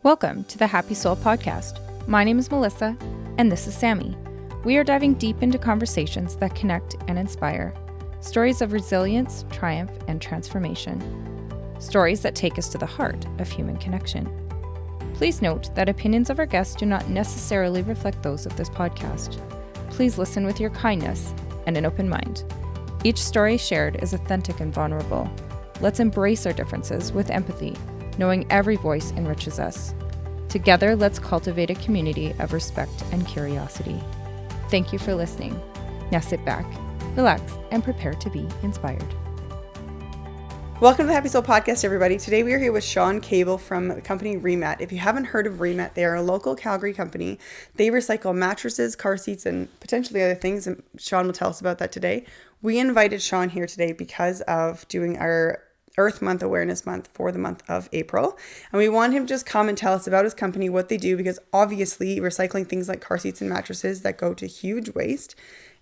Welcome to the Happy Soul Podcast. My name is Melissa, and this is Sammy. We are diving deep into conversations that connect and inspire. Stories of resilience, triumph, and transformation. Stories that take us to the heart of human connection. Please note that opinions of our guests do not necessarily reflect those of this podcast. Please listen with your kindness and an open mind. Each story shared is authentic and vulnerable. Let's embrace our differences with empathy, knowing every voice enriches us. Together, let's cultivate a community of respect and curiosity. Thank you for listening. Now sit back, relax, and prepare to be inspired. Welcome to the Happy Soul Podcast, everybody. Today we are here with Shawn Cable from the company ReMatt. If you haven't heard of ReMatt, they are a local Calgary company. They recycle mattresses, car seats, and potentially other things, and Shawn will tell us about that today. We invited Shawn here today because of doing our Earth Month Awareness Month for the month of April. And we want him to just come and tell us about his company, what they do, because obviously recycling things like car seats and mattresses that go to huge waste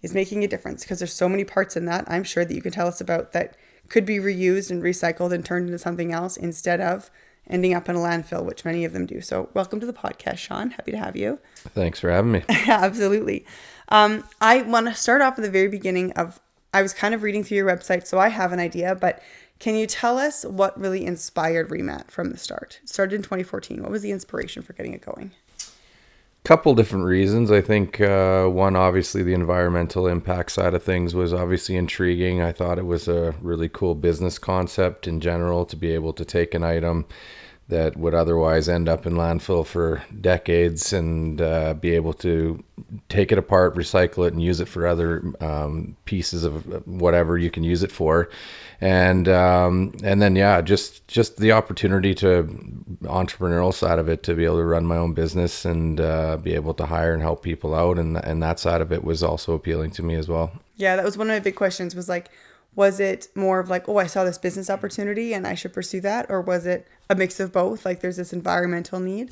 is making a difference, because there's so many parts in that, I'm sure, that you can tell us about that could be reused and recycled and turned into something else instead of ending up in a landfill, which many of them do. So welcome to the podcast, Shawn. Happy to have you. Thanks for having me. Absolutely. I want to start off at the very beginning of, I was kind of reading through your website, so I have an idea, but can you tell us what really inspired ReMatt from the start? It started in 2014. What was the inspiration for getting it going? Couple different reasons. I think one, obviously the environmental impact side of things was obviously intriguing. I thought it was a really cool business concept in general to be able to take an item that would otherwise end up in landfill for decades and be able to take it apart, recycle it, and use it for other pieces of whatever you can use it for. And then, yeah, just the opportunity to entrepreneurial side of it, to be able to run my own business and be able to hire and help people out. And that side of it was also appealing to me as well. Yeah, that was one of my big questions, was like, was it more of like, oh, I saw this business opportunity and I should pursue that? Or was it a mix of both? Like there's this environmental need?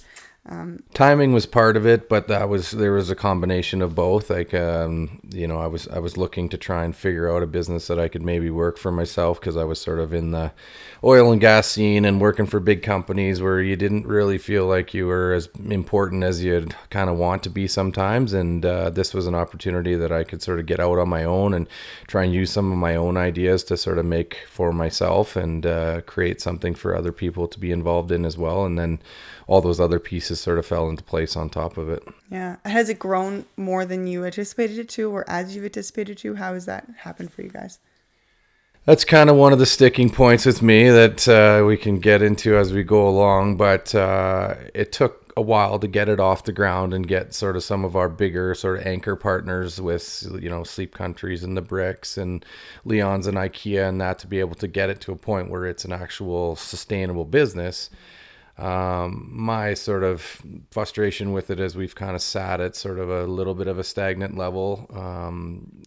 Timing was part of it, but there was a combination of both. Like, I was looking to try and figure out a business that I could maybe work for myself, because I was sort of in the oil and gas scene and working for big companies where you didn't really feel like you were as important as you'd kind of want to be sometimes. And this was an opportunity that I could sort of get out on my own and try and use some of my own ideas to sort of make for myself and create something for other people to be involved in as well. And then all those other pieces sort of fell into place on top of it. Yeah. Has it grown more than you anticipated it to, or as you've anticipated to? How has that happened for you guys? That's kind of one of the sticking points with me that we can get into as we go along. But it took a while to get it off the ground and get sort of some of our bigger sort of anchor partners with, Sleep Countries and the Bricks and Leon's and IKEA and that, to be able to get it to a point where it's an actual sustainable business. My sort of frustration with it is we've kind of sat at sort of a little bit of a stagnant level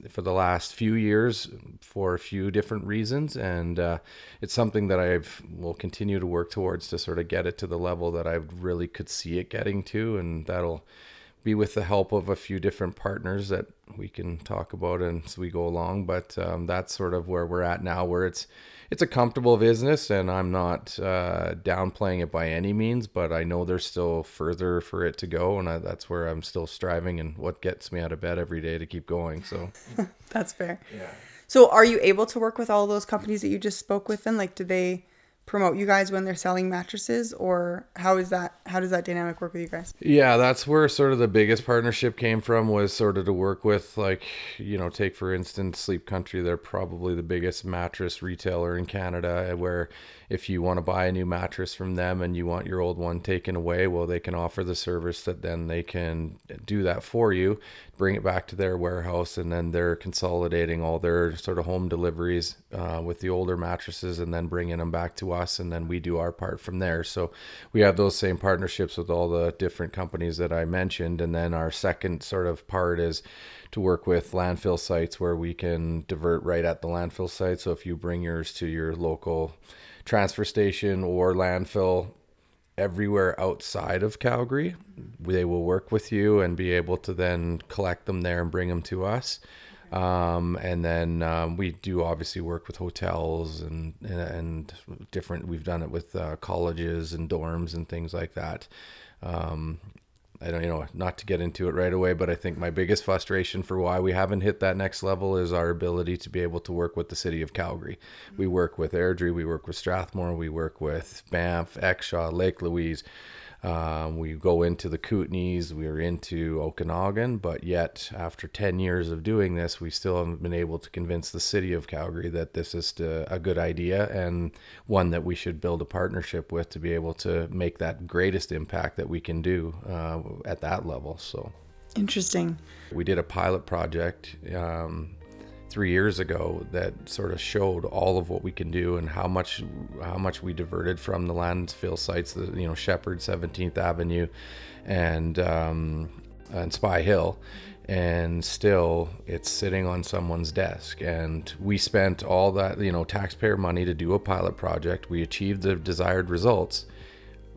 for the last few years for a few different reasons. And it's something that will continue to work towards, to sort of get it to the level that I really could see it getting to. And that'll be with the help of a few different partners that we can talk about as we go along. But that's sort of where we're at now, where it's a comfortable business, and I'm not downplaying it by any means, but I know there's still further for it to go, and that's where I'm still striving and what gets me out of bed every day to keep going. So that's fair. Yeah. So are you able to work with all those companies that you just spoke with then? Like, do they promote you guys when they're selling mattresses, or how does that dynamic work with you guys? Yeah, that's where sort of the biggest partnership came from, was sort of to work with, like, take for instance Sleep Country. They're probably the biggest mattress retailer in Canada, where if you want to buy a new mattress from them and you want your old one taken away, well, they can offer the service that then they can do that for you, bring it back to their warehouse, and then they're consolidating all their sort of home deliveries with the older mattresses and then bringing them back to us, and then we do our part from there. So we have those same partnerships with all the different companies that I mentioned. And then our second sort of part is to work with landfill sites where we can divert right at the landfill site. So if you bring yours to your local transfer station or landfill everywhere outside of Calgary, they will work with you and be able to then collect them there and bring them to us. And then we do obviously work with hotels and different, we've done it with colleges and dorms and things like that. I don't, not to get into it right away, but I think my biggest frustration for why we haven't hit that next level is our ability to be able to work with the city of Calgary. We work with Airdrie, we work with Strathmore, we work with Banff, Exshaw, Lake Louise. We go into the Kootenays, we're into Okanagan, but yet after 10 years of doing this, we still haven't been able to convince the city of Calgary that this is a good idea and one that we should build a partnership with to be able to make that greatest impact that we can do at that level. So Interesting. we did a pilot project 3 years ago that sort of showed all of what we can do and how much we diverted from the landfill sites, Shepherd, 17th Avenue, and Spy Hill, and still it's sitting on someone's desk. And we spent all that taxpayer money to do a pilot project. We achieved the desired results.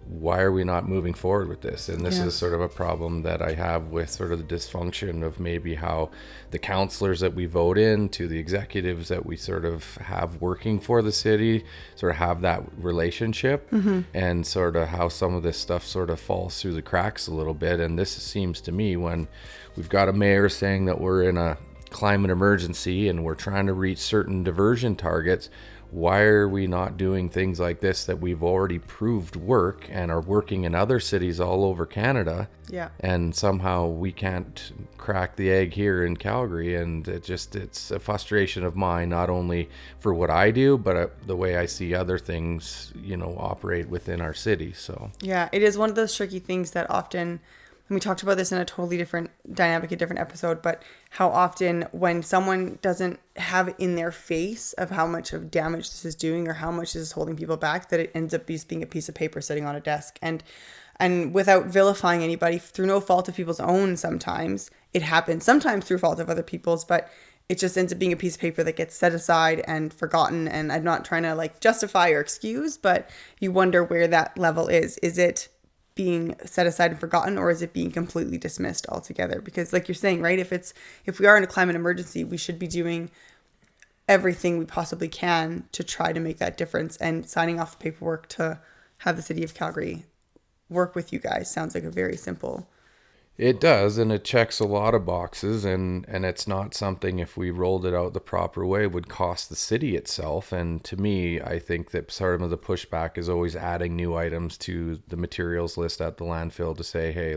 Why are we not moving forward with this? And this is sort of a problem that I have with sort of the dysfunction of maybe how the councillors that we vote in to the executives that we sort of have working for the city sort of have that relationship, and sort of how some of this stuff sort of falls through the cracks a little bit. And this seems to me, when we've got a mayor saying that we're in a climate emergency and we're trying to reach certain diversion targets, why are we not doing things like this that we've already proved work and are working in other cities all over Canada? Yeah. And somehow we can't crack the egg here in Calgary. And it's a frustration of mine, not only for what I do, but the way I see other things, operate within our city. So Yeah, it is one of those tricky things that often, and we talked about this in a totally different dynamic, a different episode, but how often when someone doesn't have in their face of how much of damage this is doing or how much this is holding people back, that it ends up just being a piece of paper sitting on a desk. And without vilifying anybody, through no fault of people's own, sometimes it happens, sometimes through fault of other people's, but it just ends up being a piece of paper that gets set aside and forgotten. And I'm not trying to justify or excuse, but you wonder where that level is. Is it being set aside and forgotten, or is it being completely dismissed altogether? Because like you're saying, right, if we are in a climate emergency, we should be doing everything we possibly can to try to make that difference, and signing off the paperwork to have the city of Calgary work with you guys sounds like a very simple. It does, and it checks a lot of boxes, and it's not something, if we rolled it out the proper way, would cost the city itself. And to me, I think that sort of the pushback is always adding new items to the materials list at the landfill to say, hey,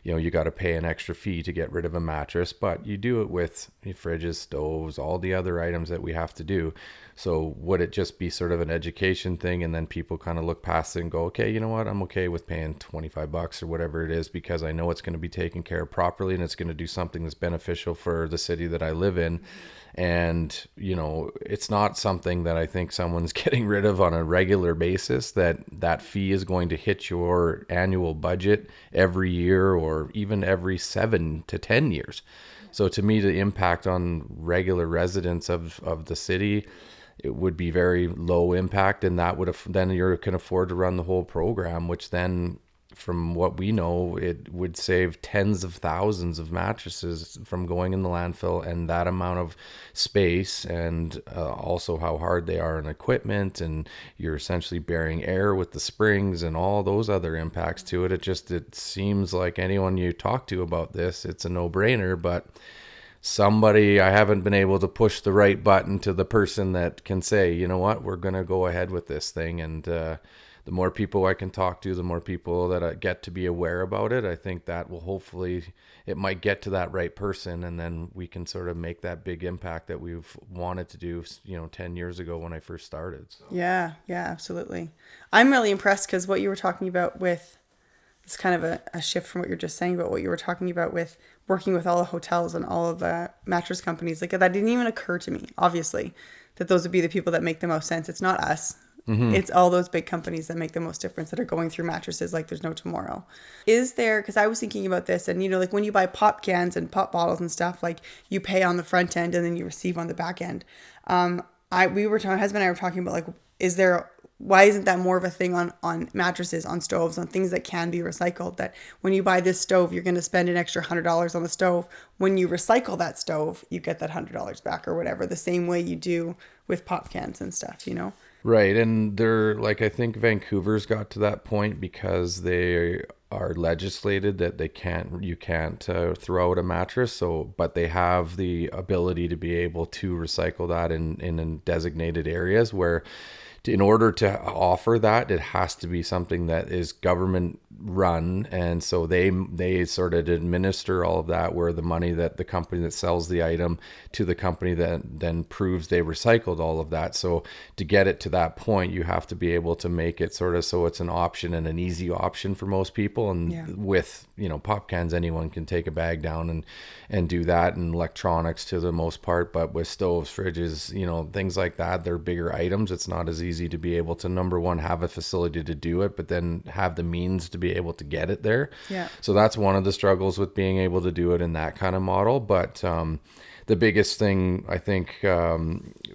you got to pay an extra fee to get rid of a mattress, but you do it with fridges, stoves, all the other items that we have to do. So would it just be sort of an education thing, and then people kind of look past it and go, okay, you know what, I'm okay with paying $25 or whatever it is, because I know it's going to be taken care of properly and it's going to do something that's beneficial for the city that I live in. And, it's not something that I think someone's getting rid of on a regular basis, that fee is going to hit your annual budget every year or even every 7 to 10 years. So to me, the impact on regular residents of the city, it would be very low impact, and that then you can afford to run the whole program, which then, from what we know, it would save tens of thousands of mattresses from going in the landfill, and that amount of space, and also how hard they are on equipment, and you're essentially bearing air with the springs and all those other impacts to it. It seems like anyone you talk to about this, it's a no-brainer, but I haven't been able to push the right button to the person that can say, you know what, we're going to go ahead with this thing. And the more people I can talk to, the more people that I get to be aware about it, I think that will hopefully, it might get to that right person, and then we can sort of make that big impact that we've wanted to do, 10 years ago when I first started. So. Yeah, absolutely. I'm really impressed because what you were talking about with, it's kind of a shift from what you're just saying, but what you were talking about with working with all the hotels and all of the mattress companies, that didn't even occur to me, obviously, that those would be the people that make the most sense. It's not us. Mm-hmm. It's all those big companies that make the most difference, that are going through mattresses like there's no tomorrow. Is there, because I was thinking about this, and when you buy pop cans and pop bottles and stuff, you pay on the front end and then you receive on the back end. My husband and I were talking about is there why isn't that more of a thing on mattresses, on stoves, on things that can be recycled? That when you buy this stove, you're going to spend an extra $100 on the stove. When you recycle that stove, you get that $100 back or whatever, the same way you do with pop cans and stuff, you know? Right. And they're like, I think Vancouver's got to that point because they are legislated that you can't throw out a mattress. So, but they have the ability to be able to recycle that in designated areas where, in order to offer that, it has to be something that is government run, and so they sort of administer all of that, where the money that the company that sells the item to the company that then proves they recycled all of that. So to get it to that point, you have to be able to make it sort of so it's an option and an easy option for most people. And with, you know, pop cans, anyone can take a bag down and do that, and electronics to the most part. But with stoves, fridges, you know, things like that, they're bigger items. It's not as easy to be able to, number one, have a facility to do it, but then have the means to be able to get it there. Yeah. So that's one of the struggles with being able to do it in that kind of model. But the biggest thing, I think,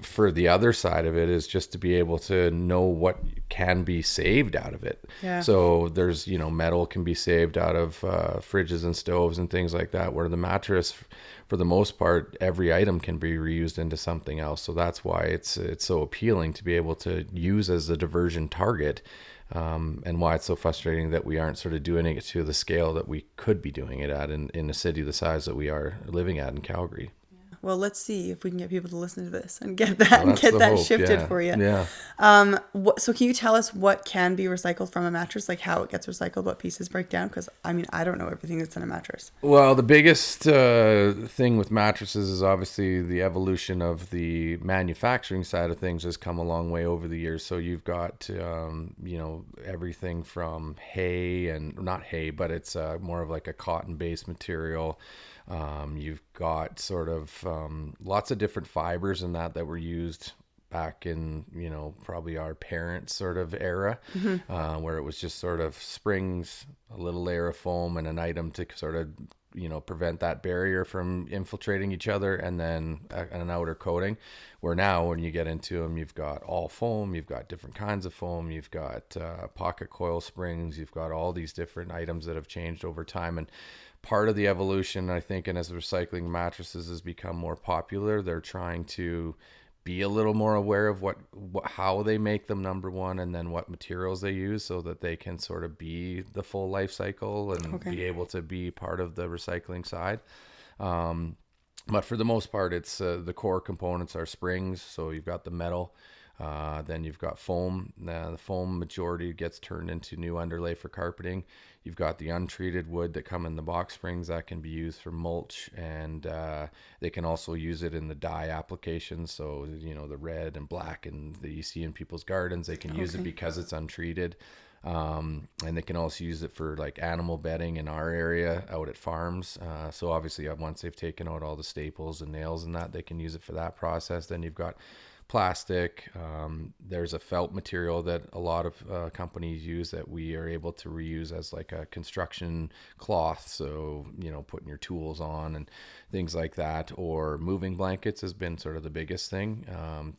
for the other side of it is just to be able to know what can be saved out of it. Yeah. So there's, you know, metal can be saved out of fridges and stoves and things like that, where the mattress, for the most part, every item can be reused into something else. So that's why it's so appealing to be able to use as a diversion target, and why it's so frustrating that we aren't sort of doing it to the scale that we could be doing it at in a city the size that we are living at in Calgary. Well, let's see if we can get people to listen to this and get that shifted for you. Yeah. So can you tell us what can be recycled from a mattress, like how it gets recycled, what pieces break down? Because I mean, I don't know everything that's in a mattress. Well, the biggest thing with mattresses is obviously the evolution of the manufacturing side of things has come a long way over the years. So you've got, you know, everything from hay, and not hay, but it's more of like a cotton-based material. You've got sort of lots of different fibers in that were used back in, you know, probably our parents' sort of era, where it was just sort of springs, a little layer of foam, and an item to sort of, you know, prevent that barrier from infiltrating each other, and then an outer coating. Where now, when you get into them, you've got all foam, you've got different kinds of foam, you've got pocket coil springs, you've got all these different items that have changed over time. And part of the evolution, I think, and as recycling mattresses has become more popular, they're trying to be a little more aware of how they make them, number one, and then what materials they use, so that they can sort of be the full life cycle and be able to be part of the recycling side. But for the most part, it's the core components are springs. So you've got the metal. Then you've got foam. The foam majority gets turned into new underlay for carpeting. You've got the untreated wood that come in the box springs that can be used for mulch, and they can also use it in the dye applications. So, you know, the red and black and that you see in people's gardens, they can use it because it's untreated. And they can also use it for like animal bedding in our area out at farms. So obviously once they've taken out all the staples and nails and that, they can use it for that process. Then you've got plastic. There's a felt material that a lot of companies use that we are able to reuse as like a construction cloth. So, you know, putting your tools on and things like that, or moving blankets has been sort of the biggest thing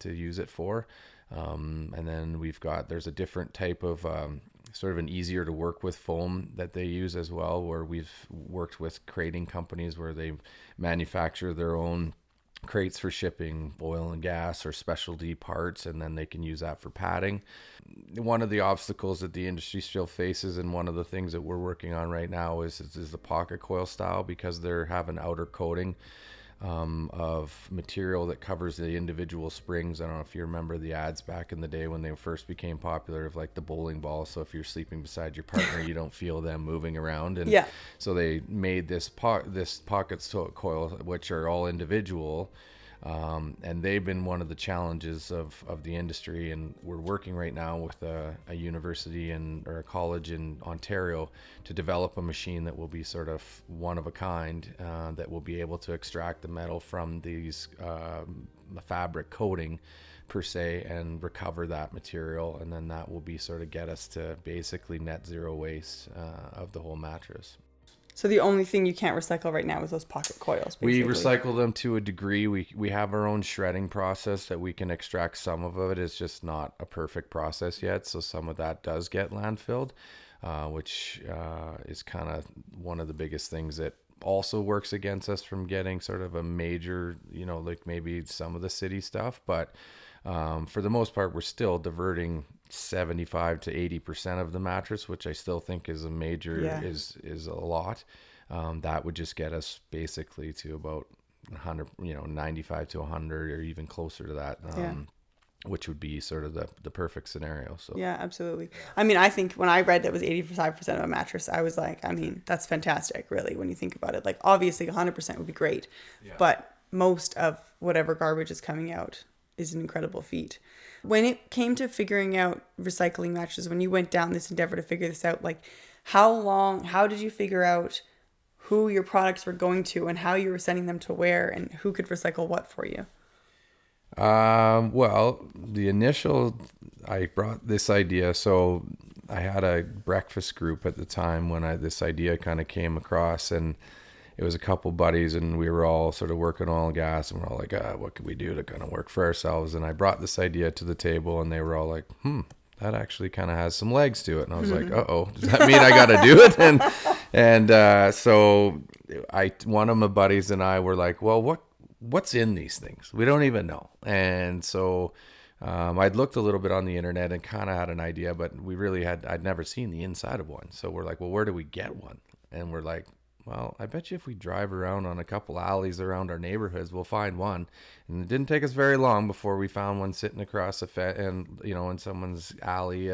to use it for. And then there's a different type of sort of an easier to work with foam that they use as well, where we've worked with crating companies where they manufacture their own crates for shipping oil and gas or specialty parts, and then they can use that for padding. One of the obstacles that the industry still faces, and one of the things that we're working on right now is the pocket coil style, because they have an outer coating of material that covers the individual springs. I don't know if you remember the ads back in the day when they first became popular, of like the bowling ball. So if you're sleeping beside your partner, you don't feel them moving around. And so they made this pocket coil, which are all individual. And they've been one of the challenges of the industry, and we're working right now with a university or a college in Ontario to develop a machine that will be sort of one of a kind, that will be able to extract the metal from these fabric coating per se and recover that material, and then that will be sort of get us to basically net zero waste of the whole mattress. So the only thing you can't recycle right now is those pocket coils, basically. We recycle them to a degree. We have our own shredding process that we can extract some of it. It's just not a perfect process yet. So some of that does get landfilled, which is kind of one of the biggest things that also works against us from getting sort of a major, like maybe some of the city stuff. But for the most part, we're still diverting 75 to 80% of the mattress, which I still think is a major, is a lot. That would just get us basically to about 100, 95 to 100 or even closer to that, which would be sort of the perfect scenario. So yeah, absolutely. I mean, I think when I read that was 85% of a mattress, I was like, I mean, that's fantastic, really, when you think about it. Like, obviously 100% would be great, but most of whatever garbage is coming out is an incredible feat. When it came to figuring out recycling mattresses, when you went down this endeavor to figure this out, like how did you figure out who your products were going to and how you were sending them to where and who could recycle what for you? Well, I brought this idea. So I had a breakfast group at the time when this idea kind of came across, and it was a couple buddies, and we were all sort of working oil and gas, and we're all like, what could we do to kind of work for ourselves? And I brought this idea to the table, and they were all like, that actually kind of has some legs to it. And I was like, uh-oh, does that mean I got to do it? And so one of my buddies and I were like, well, what's in these things? We don't even know. And so I'd looked a little bit on the internet and kind of had an idea, but I'd never seen the inside of one. So we're like, well, where do we get one? And we're like, well, I bet you if we drive around on a couple alleys around our neighborhoods, we'll find one. And it didn't take us very long before we found one sitting across in someone's alley,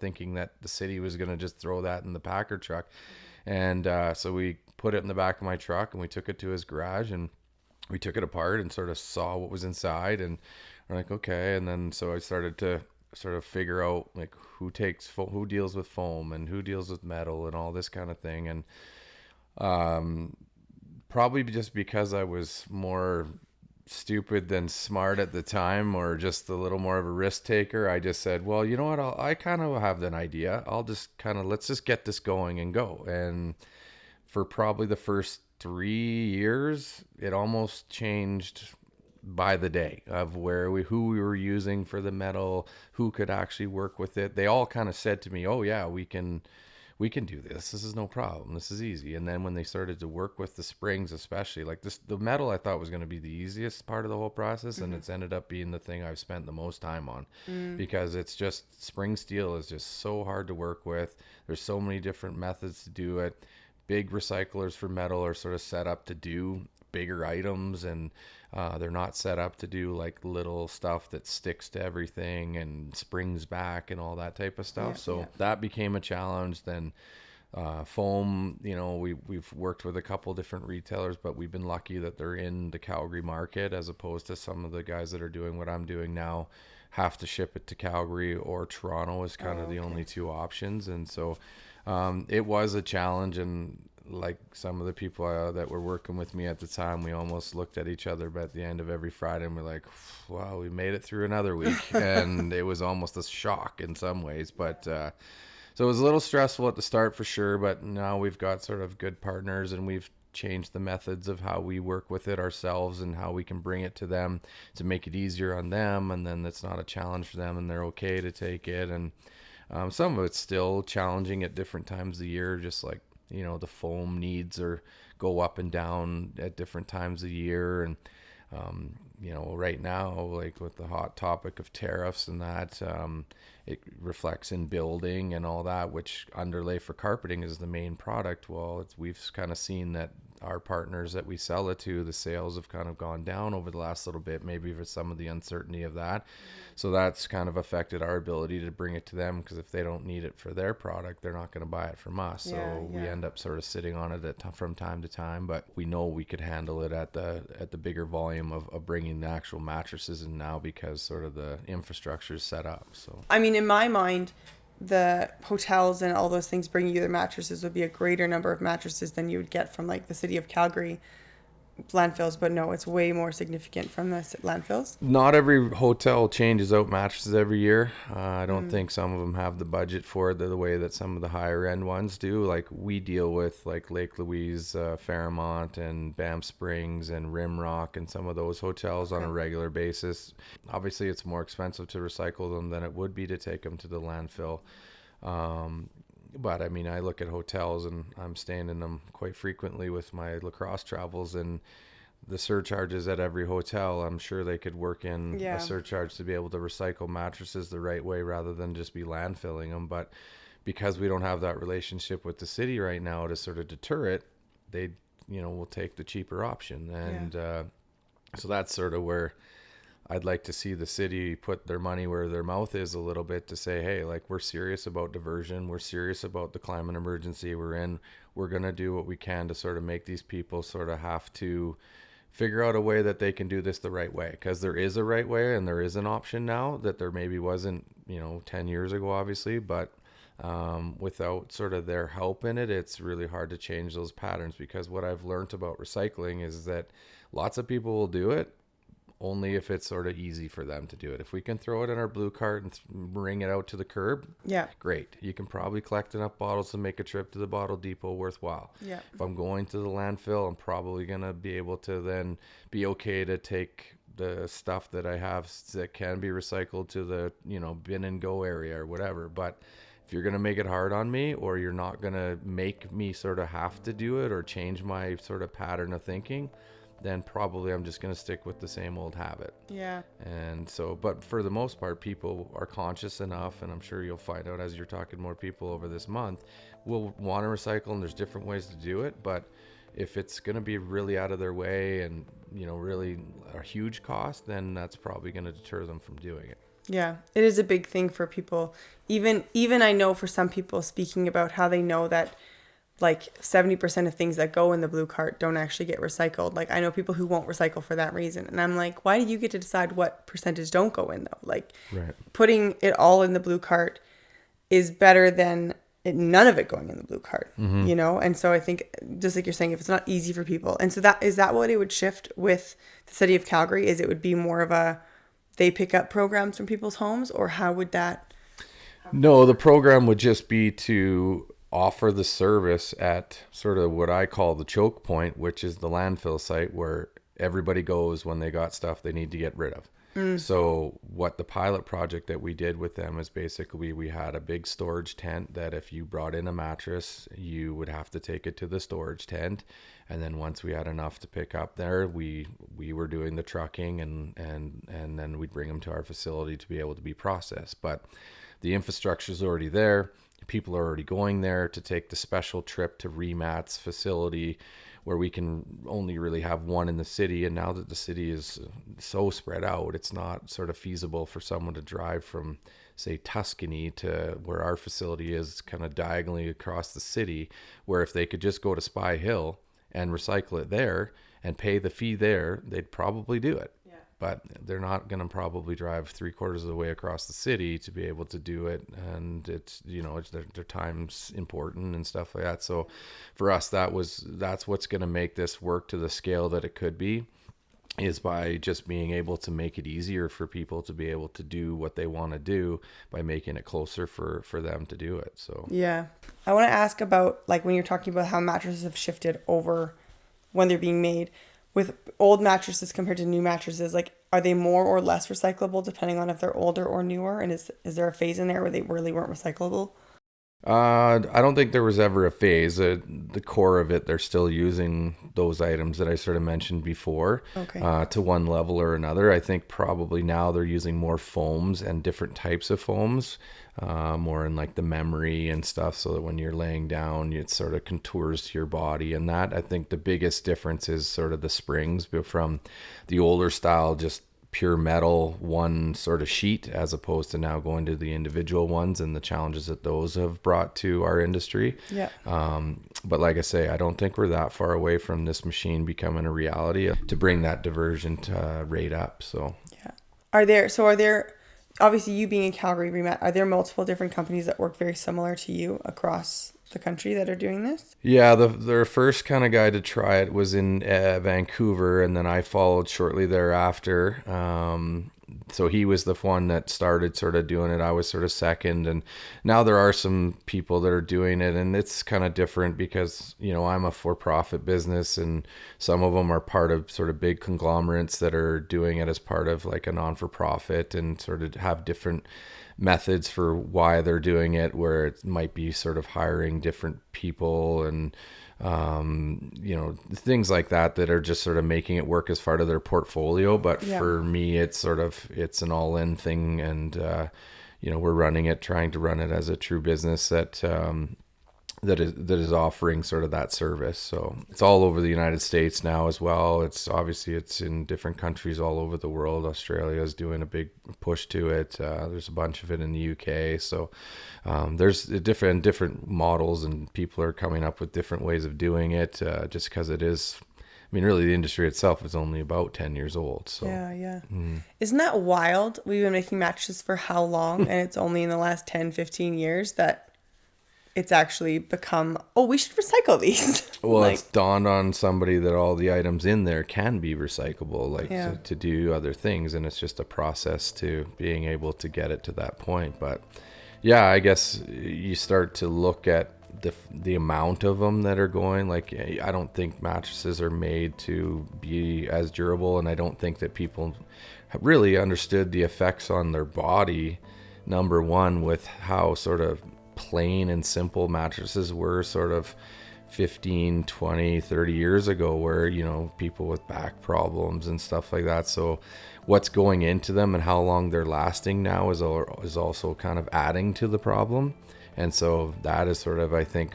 thinking that the city was going to just throw that in the Packer truck. And so we put it in the back of my truck, and we took it to his garage, and we took it apart and sort of saw what was inside. And we're like, okay. And then so I started to sort of figure out like who deals with foam and who deals with metal and all this kind of thing. And probably just because I was more stupid than smart at the time, or just a little more of a risk taker, I just said, well, you know what, I kind of have an idea. Let's just get this going and go. And for probably the first 3 years, it almost changed by the day of who we were using for the metal, who could actually work with it. They all kind of said to me, oh yeah, we can do this. This is no problem. This is easy. And then when they started to work with the springs, especially like the metal, I thought was going to be the easiest part of the whole process. And it's ended up being the thing I've spent the most time on, because it's just, spring steel is just so hard to work with. There's so many different methods to do it. Big recyclers for metal are sort of set up to do bigger items, and they're not set up to do like little stuff that sticks to everything and springs back and all that type of stuff. That became a challenge. Then foam, we've worked with a couple different retailers, but we've been lucky that they're in the Calgary market, as opposed to some of the guys that are doing what I'm doing now have to ship it to Calgary, or Toronto is kind of the only two options. And so it was a challenge, and like some of the people that were working with me at the time, we almost looked at each other at the end of every Friday and we're like, wow, we made it through another week. And it was almost a shock in some ways, but so it was a little stressful at the start for sure, but now we've got sort of good partners, and we've changed the methods of how we work with it ourselves and how we can bring it to them to make it easier on them, and then it's not a challenge for them and they're okay to take it. And some of it's still challenging at different times of the year, just like the foam needs go up and down at different times of the year. And right now, like with the hot topic of tariffs and that, it reflects in building and all that, which underlay for carpeting is the main product. Well, we've kind of seen that our partners that we sell it to, the sales have kind of gone down over the last little bit, maybe for some of the uncertainty of that. So that's kind of affected our ability to bring it to them, because if they don't need it for their product, they're not going to buy it from us. So we end up sort of sitting on it from time to time, but we know we could handle it at the bigger volume of bringing the actual mattresses in now, because sort of the infrastructure is set up. So I mean, in my mind, the hotels and all those things bringing you their mattresses would be a greater number of mattresses than you would get from like the city of Calgary landfills, but no, it's way more significant from the landfills. Not every hotel changes out mattresses every year. I don't think some of them have the budget for it the way that some of the higher end ones do. Like we deal with like Lake Louise, Fairmont and Banff Springs and Rimrock and some of those hotels on a regular basis. Obviously it's more expensive to recycle them than it would be to take them to the landfill. But I mean, I look at hotels and I'm staying in them quite frequently with my lacrosse travels, and the surcharges at every hotel, I'm sure they could work in a surcharge to be able to recycle mattresses the right way rather than just be landfilling them. But because we don't have that relationship with the city right now to sort of deter it, they, will take the cheaper option. And so that's sort of where I'd like to see the city put their money where their mouth is a little bit to say, hey, like we're serious about diversion. We're serious about the climate emergency we're in. We're going to do what we can to sort of make these people sort of have to figure out a way that they can do this the right way. Because there is a right way and there is an option now that there maybe wasn't, 10 years ago, obviously. But without sort of their help in it, it's really hard to change those patterns. Because what I've learned about recycling is that lots of people will do it, only if it's sort of easy for them to do it. If we can throw it in our blue cart and bring it out to the curb, great. You can probably collect enough bottles to make a trip to the bottle depot worthwhile. Yeah. If I'm going to the landfill, I'm probably going to be able to then be okay to take the stuff that I have that can be recycled to the, bin and go area or whatever. But if you're going to make it hard on me, or you're not going to make me sort of have to do it or change my sort of pattern of thinking, then probably I'm just going to stick with the same old habit. Yeah. And so, but for the most part, people are conscious enough, and I'm sure you'll find out as you're talking to more people over this month, will want to recycle, and there's different ways to do it. But if it's going to be really out of their way and, really a huge cost, then that's probably going to deter them from doing it. Yeah, it is a big thing for people. Even I know for some people, speaking about how they know that like 70% of things that go in the blue cart don't actually get recycled. Like I know people who won't recycle for that reason. And I'm like, why do you get to decide what percentage don't go in though? Like putting it all in the blue cart is better than none of it going in the blue cart, And so I think, just like you're saying, if it's not easy for people. And so is that what it would shift with the city of Calgary? Is it would be more of they pick up programs from people's homes, or how would that? No, the program would just be to offer the service at sort of what I call the choke point, which is the landfill site where everybody goes when they got stuff they need to get rid of. So what the pilot project that we did with them is basically we had a big storage tent that if you brought in a mattress, you would have to take it to the storage tent. And then once we had enough to pick up there, we were doing the trucking and then we'd bring them to our facility to be able to be processed. But the infrastructure is already there. People are already going there to take the special trip to ReMatt's facility, where we can only really have one in the city. And now that the city is so spread out, it's not sort of feasible for someone to drive from, say, Tuscany to where our facility is kind of diagonally across the city, where if they could just go to Spy Hill and recycle it there and pay the fee there, they'd probably do it. But they're not going to probably drive 3/4 of the way across the city to be able to do it. And it's, their time's important and stuff like that. So for us, that's what's going to make this work to the scale that it could be, is by just being able to make it easier for people to be able to do what they want to do by making it closer for them to do it. So, yeah, I want to ask about, like, when you're talking about how mattresses have shifted over when they're being made. With old mattresses compared to new mattresses, like, are they more or less recyclable depending on if they're older or newer? And is there a phase in there where they really weren't recyclable? I don't think there was ever a phase. The core of it, they're still using those items that I sort of mentioned before, to one level or another. I think probably now they're using more foams and different types of foams, more in like the memory and stuff, so that when you're laying down, it sort of contours to your body. And that, I think the biggest difference is sort of the springs from the older style, just pure metal, one sort of sheet, as opposed to now going to the individual ones and the challenges that those have brought to our industry. Yeah. But like I say, I don't think we're that far away from this machine becoming a reality to bring that diversion rate up. So yeah. Are there obviously, you being in Calgary, ReMatt, are there multiple different companies that work very similar to you across the country that are doing this? Yeah, their first kind of guy to try it was in Vancouver, and then I followed shortly thereafter. So he was the one that started sort of doing it. I was sort of second, and now there are some people that are doing it, and it's kind of different because, you know, I'm a for-profit business, and some of them are part of sort of big conglomerates that are doing it as part of like a non-for-profit, and sort of have different methods for why they're doing it, where it might be sort of hiring different people and you know, things like that are just sort of making it work as part of their portfolio. But for me, it's an all-in thing, and you know, we're trying to run it as a true business that is offering sort of that service. So it's all over the United States now as well. It's in different countries all over the world. Australia is doing a big push to it. There's a bunch of it in the UK. So there's different models, and people are coming up with different ways of doing it, just because it is, I mean, really the industry itself is only about 10 years old. So Yeah. Isn't that wild? We've been making mattresses for how long? And it's only in the last 10, 15 years that it's actually become, oh, we should recycle these. Well, it's dawned on somebody that all the items in there can be recyclable, like to do other things. And it's just a process to being able to get it to that point. But yeah, I guess you start to look at the amount of them that are going. Like, I don't think mattresses are made to be as durable. And I don't think that people have really understood the effects on their body, number one, with how sort of plain and simple mattresses were sort of 15, 20, 30 years ago, where, you know, people with back problems and stuff like that. So what's going into them and how long they're lasting now is also kind of adding to the problem. And so that is sort of, I think,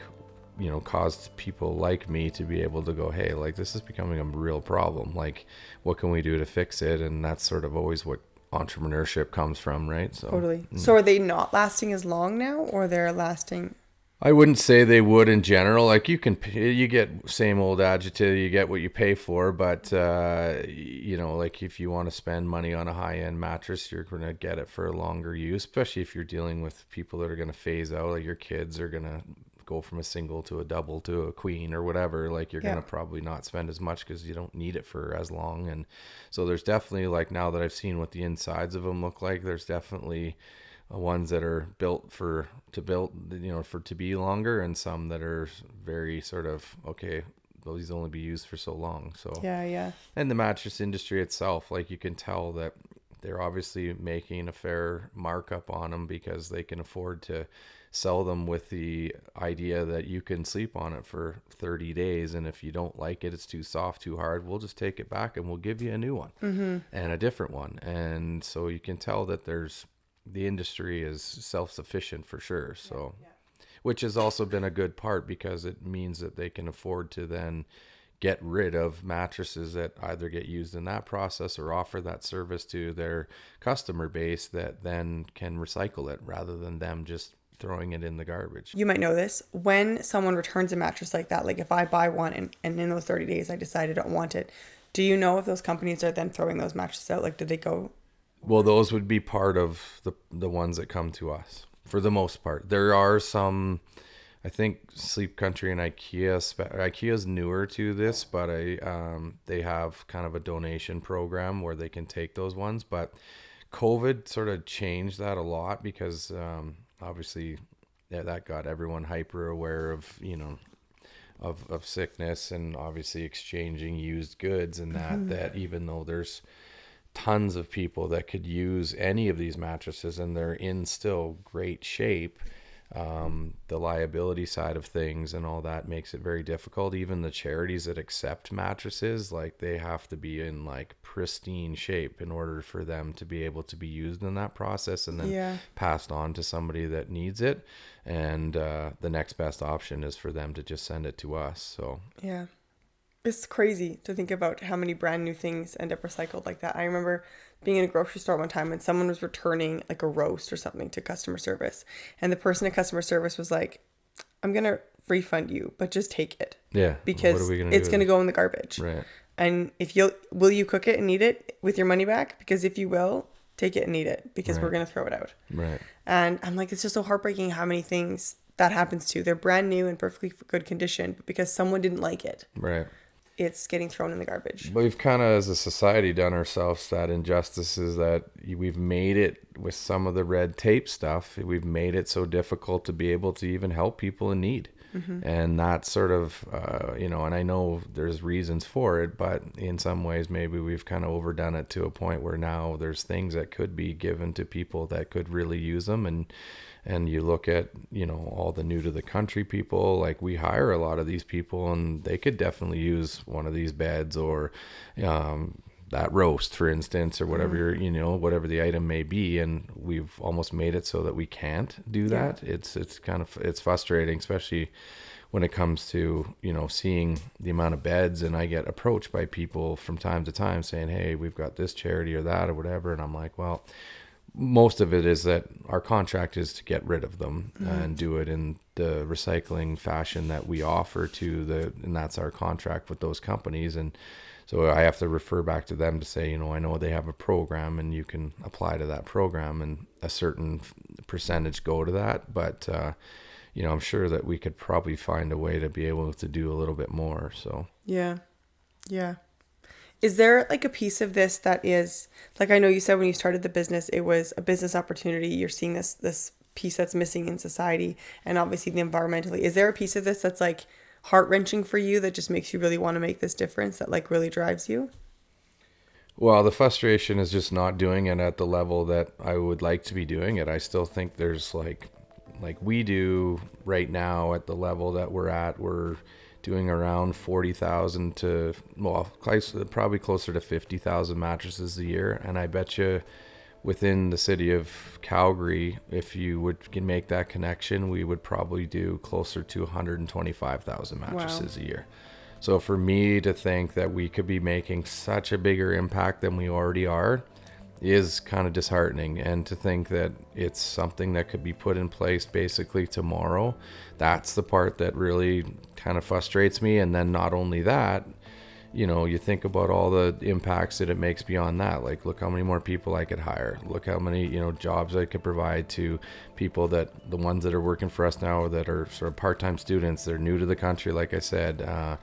you know, caused people like me to be able to go, hey, like, this is becoming a real problem. Like, what can we do to fix it? And that's sort of always what entrepreneurship comes from, right? So totally. So are they not lasting as long now, or they're lasting? I wouldn't say they would in general. Like, you get same old adjective, you get what you pay for, but you know, like, if you want to spend money on a high-end mattress, you're going to get it for a longer use, especially if you're dealing with people that are going to phase out. Like, your kids are going to go from a single to a double to a queen or whatever. Like, you're going to probably not spend as much because you don't need it for as long. And so there's definitely, like, now that I've seen what the insides of them look like, there's definitely ones that are built to be longer, and some that are very sort of, okay, these only be used for so long. So and the mattress industry itself, like, you can tell that they're obviously making a fair markup on them because they can afford to sell them with the idea that you can sleep on it for 30 days. And if you don't like it, it's too soft, too hard, we'll just take it back and we'll give you a new one and a different one. And so you can tell that the industry is self-sufficient for sure. So, which has also been a good part, because it means that they can afford to then get rid of mattresses that either get used in that process or offer that service to their customer base that then can recycle it, rather than them just throwing it in the garbage. You might know this. When someone returns a mattress like that, like if I buy one and in those 30 days I decide I don't want it, do you know if those companies are then throwing those mattresses out? Like, do they go? Well, those would be part of the ones that come to us for the most part. There are some, I think Sleep Country and IKEA's newer to this, but they have kind of a donation program where they can take those ones. But COVID sort of changed that a lot, because obviously that got everyone hyper aware of, you know, of sickness, and obviously exchanging used goods, and that even though there's tons of people that could use any of these mattresses and they're in still great shape, the liability side of things and all that makes it very difficult. Even the charities that accept mattresses, like, they have to be in like pristine shape in order for them to be able to be used in that process and then passed on to somebody that needs it. And the next best option is for them to just send it to us. So it's crazy to think about how many brand new things end up recycled like that. I remember being in a grocery store one time and someone was returning like a roast or something to customer service. And the person at customer service was like, I'm going to refund you, but just take it. Yeah. Because it's going to go in the garbage. Right. And will you cook it and eat it with your money back? Because if you will, take it and eat it, because we're going to throw it out. Right. And I'm like, it's just so heartbreaking how many things that happens too. They're brand new and perfectly good condition, but because someone didn't like it, Right. it's getting thrown in the garbage. We've kind of, as a society, done ourselves that injustice is that we've made it with some of the red tape stuff. We've made it so difficult to be able to even help people in need. And that sort of, and I know there's reasons for it, but in some ways, maybe we've kind of overdone it to a point where now there's things that could be given to people that could really use them. And you look at, all the new to the country people, like we hire a lot of these people and they could definitely use one of these beds or, that roast, for instance, or whatever, whatever the item may be. And we've almost made it so that we can't do that. It's it's frustrating, especially when it comes to, seeing the amount of beds. And I get approached by people from time to time saying, hey, we've got this charity or that or whatever. And I'm like, well, most of it is that our contract is to get rid of them and do it in the recycling fashion that we offer and that's our contract with those companies. And so I have to refer back to them to say, I know they have a program and you can apply to that program and a certain percentage go to that. But, I'm sure that we could probably find a way to be able to do a little bit more. So, yeah. Yeah. Is there like a piece of this that is, like, I know you said when you started the business, it was a business opportunity. You're seeing this piece that's missing in society and obviously the environmentally. Is there a piece of this that's like heart-wrenching for you that just makes you really want to make this difference, that like really drives you? Well, the frustration is just not doing it at the level that I would like to be doing it. I still think there's like we do right now at the level that we're doing around 40,000 to, probably closer to 50,000 mattresses a year. And I bet you within the city of Calgary, if you can make that connection, we would probably do closer to 125,000 mattresses a year. So for me to think that we could be making such a bigger impact than we already are is kind of disheartening. And to think that it's something that could be put in place basically tomorrow, that's the part that really kind of frustrates me. And then not only that, you think about all the impacts that it makes beyond that. Like, look how many more people I could hire. Look how many, jobs I could provide to people, that the ones that are working for us now that are sort of part-time students, they're new to the country. Like I said, the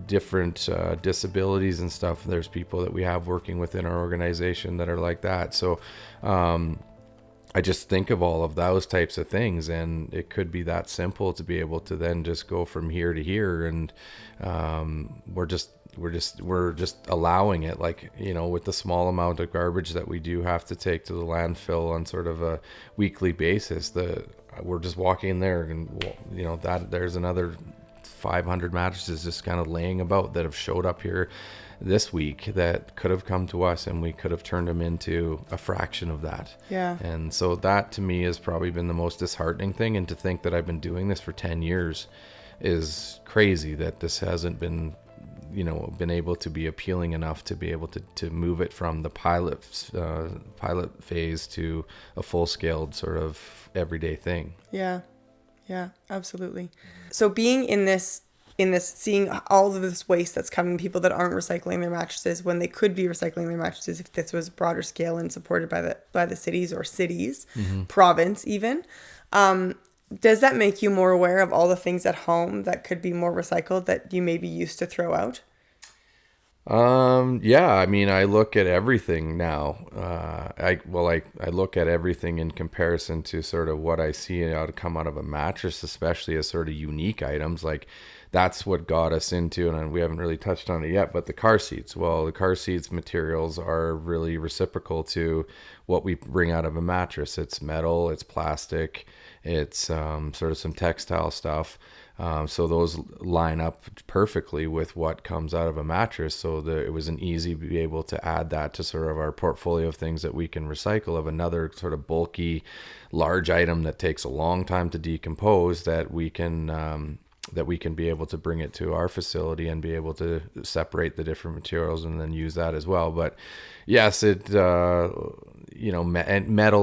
different disabilities and stuff. There's people that we have working within our organization that are like that. So, I just think of all of those types of things, and it could be that simple to be able to then just go from here to here. And we're just allowing it, like, with the small amount of garbage that we do have to take to the landfill on sort of a weekly basis, we're just walking in there and, that there's another 500 mattresses just kind of laying about that have showed up here this week that could have come to us, and we could have turned them into a fraction of that. Yeah. And so that to me has probably been the most disheartening thing. And to think that I've been doing this for 10 years is crazy, that this hasn't been able to be appealing enough to be able to move it from the pilot phase to a full-scaled sort of everyday thing. Yeah. Yeah, absolutely. So being in this, seeing all of this waste that's coming, people that aren't recycling their mattresses when they could be recycling their mattresses if this was broader scale and supported by the cities, province even. Does that make you more aware of all the things at home that could be more recycled that you maybe used to throw out? Yeah, I mean, I look at everything now. I look at everything in comparison to sort of what I see come out of a mattress, especially as sort of unique items. Like, that's what got us into, and we haven't really touched on it yet, but the car seats. Well, the car seats materials are really reciprocal to what we bring out of a mattress. It's metal, it's plastic, it's sort of some textile stuff. So those line up perfectly with what comes out of a mattress. So it was an easy to be able to add that to sort of our portfolio of things that we can recycle, of another sort of bulky, large item that takes a long time to decompose, that we can be able to bring it to our facility and be able to separate the different materials and then use that as well. But yes, metal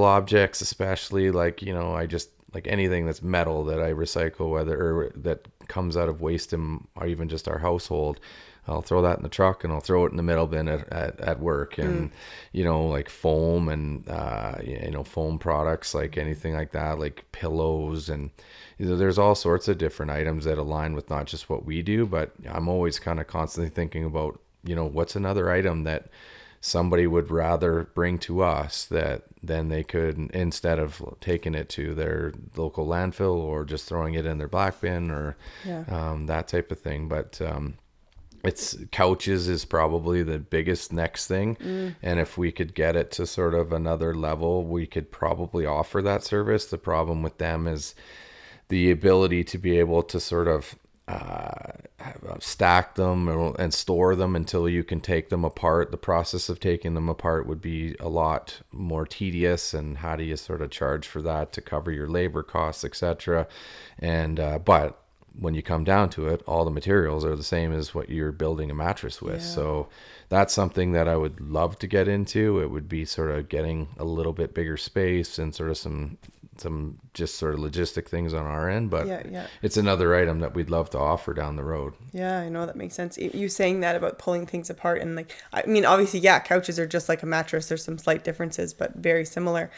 objects, especially, like, I just, like anything that's metal that I recycle, or that comes out of waste or even just our household, I'll throw that in the truck and I'll throw it in the middle bin at work. And, like foam and, foam products, like anything like that, like pillows, and there's all sorts of different items that align with not just what we do, but I'm always kind of constantly thinking about, what's another item that somebody would rather bring to us that then they could, instead of taking it to their local landfill or just throwing it in their black bin or that type of thing. But it's couches is probably the biggest next thing. And if we could get it to sort of another level, we could probably offer that service. The problem with them is the ability to be able to sort of stack them and store them until you can take them apart. The process of taking them apart would be a lot more tedious, and how do you sort of charge for that to cover your labor costs, etc. And but when you come down to it, all the materials are the same as what you're building a mattress with. So that's something that I would love to get into. It would be sort of getting a little bit bigger space and sort of some just sort of logistic things on our end, but it's another item that we'd love to offer down the road. Yeah, I know, that makes sense. You saying that about pulling things apart, and like, I mean, obviously, couches are just like a mattress. There's some slight differences, but very similar.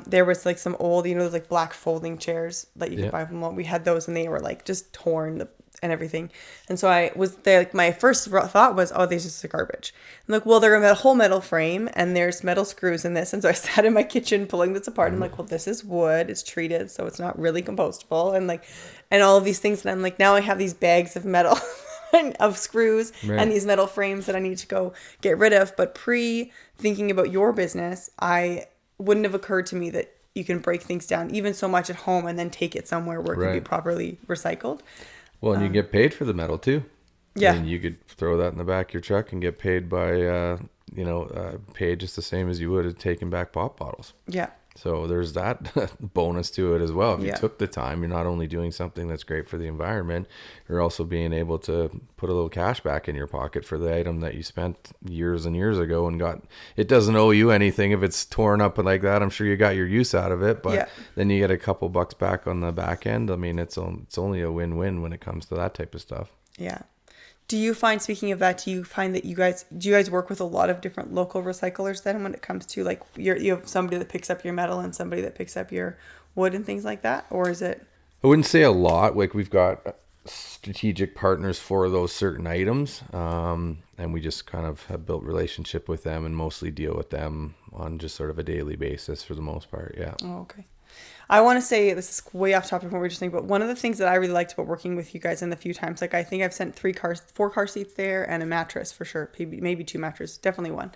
There was like some old, those like black folding chairs that you could buy from Walmart. We had those, and they were like just torn and everything. And so I was there, like, my first thought was, oh, these are just garbage. I'm like, well, they're a whole metal frame and there's metal screws in this. And so I sat in my kitchen pulling this apart. I'm like, well, this is wood, it's treated, so it's not really compostable, and all of these things. And I'm like, now I have these bags of metal of screws and these metal frames that I need to go get rid of. But thinking about your business, I wouldn't have occurred to me that you can break things down even so much at home and then take it somewhere where it can be properly recycled. Well, and you get paid for the metal too. Yeah. I mean, you could throw that in the back of your truck and get paid by, paid just the same as you would have taken back pop bottles. Yeah. So there's that bonus to it as well. If you took the time, you're not only doing something that's great for the environment, you're also being able to put a little cash back in your pocket for the item that you spent years and years ago and it doesn't owe you anything if it's torn up like that. I'm sure you got your use out of it, but then you get a couple bucks back on the back end. I mean, it's only a win-win when it comes to that type of stuff. Yeah. Do you find, speaking of that, do you find that you guys work with a lot of different local recyclers then when it comes to, like, you have somebody that picks up your metal and somebody that picks up your wood and things like that? Or is it? I wouldn't say a lot. Like, we've got strategic partners for those certain items. And we just kind of have built relationship with them and mostly deal with them on just sort of a daily basis for the most part. Yeah. Oh, okay. I want to say, this is way off topic from what we were just thinking, but one of the things that I really liked about working with you guys in the few times, like, I think I've sent 4 car seats there and a mattress for sure, maybe 2 mattresses, definitely 1.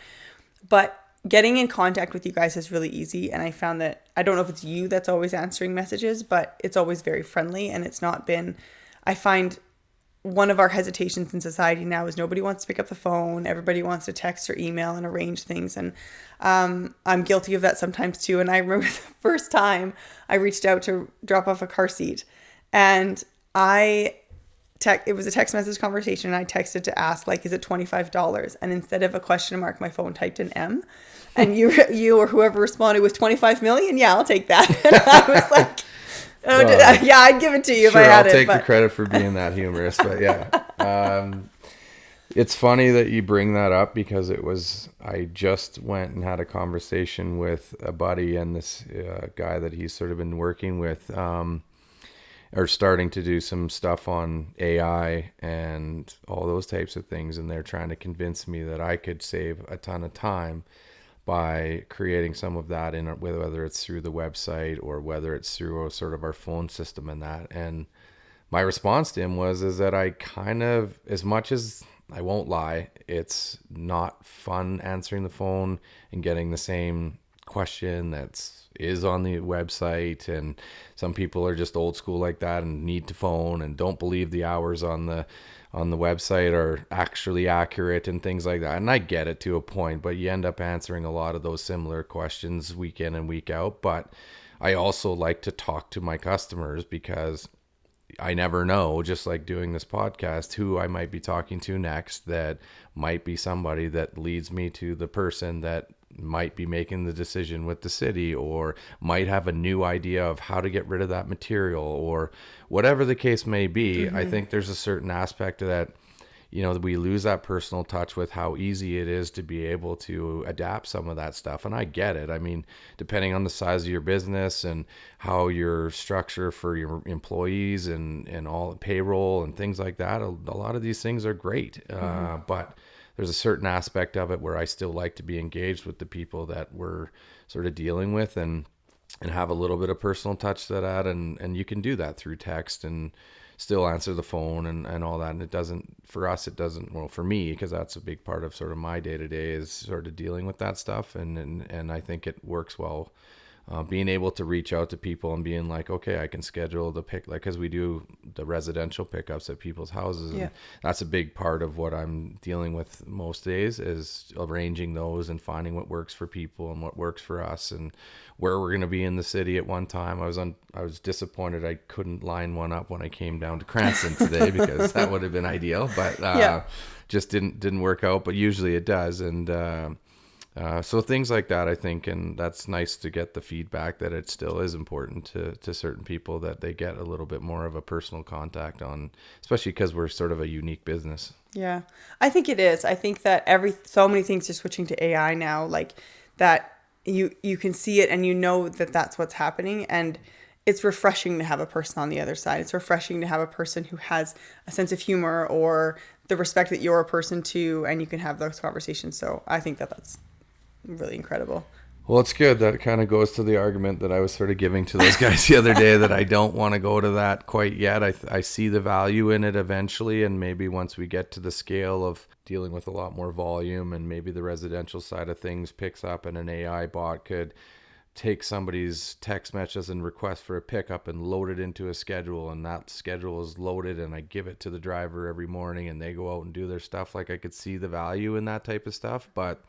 But getting in contact with you guys is really easy. And I found that, I don't know if it's you that's always answering messages, but it's always very friendly. And it's not been, I find one of our hesitations in society now is nobody wants to pick up the phone. Everybody wants to text or email and arrange things. And I'm guilty of that sometimes too. And I remember the first time I reached out to drop off a car seat, and it was a text message conversation. And I texted to ask, like, is it $25? And instead of a question mark, my phone typed an M. And you or whoever responded with 25 million. Yeah, I'll take that. And I was like, oh, well, yeah, I'd give it to you if I had I'll take the credit for being that humorous, but yeah. It's funny that you bring that up because I just went and had a conversation with a buddy and this guy that he's sort of been working with, are starting to do some stuff on AI and all those types of things. And they're trying to convince me that I could save a ton of time by creating some of that whether it's through the website or whether it's through sort of our phone system and that. And my response to him is that I kind of, as much as I won't lie, it's not fun answering the phone and getting the same question is on the website. And some people are just old school like that and need to phone and don't believe the hours on the website are actually accurate and things like that. And I get it to a point, but you end up answering a lot of those similar questions week in and week out. But I also like to talk to my customers because I never know, just like doing this podcast, who I might be talking to next that might be somebody that leads me to the person that might be making the decision with the city, or might have a new idea of how to get rid of that material, or whatever the case may be. I think there's a certain aspect of that, you know, we lose that personal touch with how easy it is to be able to adapt some of that stuff. And I get it. I mean, depending on the size of your business and how your structure for your employees and all the payroll and things like that, a lot of these things are great. But there's a certain aspect of it where I still like to be engaged with the people that we're sort of dealing with, and have a little bit of personal touch to that. And you can do that through text and still answer the phone and all that. And it doesn't, for us, it doesn't, well, for me, because that's a big part of sort of my day-to-day, is sort of dealing with that stuff. And I think it works well, being able to reach out to people and being like, okay, I can schedule the pick, like, because we do the residential pickups at people's houses. And that's a big part of what I'm dealing with most days, is arranging those and finding what works for people and what works for us and where we're going to be in the city at one time. I was disappointed I couldn't line one up when I came down to Cranston today, because that would have been ideal, but just didn't work out. But usually it does. And so things like that, I think, and that's nice to get the feedback that it still is important to certain people, that they get a little bit more of a personal contact on, especially because we're sort of a unique business. Yeah, I think it is. I think that so many things are switching to AI now, like that you can see it and you know that that's what's happening. And it's refreshing to have a person on the other side. It's refreshing to have a person who has a sense of humor or the respect that you're a person to, and you can have those conversations. So I think that that's really incredible. Well, it's good. That kind of goes to the argument that I was sort of giving to those guys the other day, that I don't want to go to that quite yet. I see the value in it eventually, and maybe once we get to the scale of dealing with a lot more volume, and maybe the residential side of things picks up, and an AI bot could take somebody's text messages and request for a pickup and load it into a schedule, and that schedule is loaded, and I give it to the driver every morning and they go out and do their stuff. Like, I could see the value in that type of stuff, but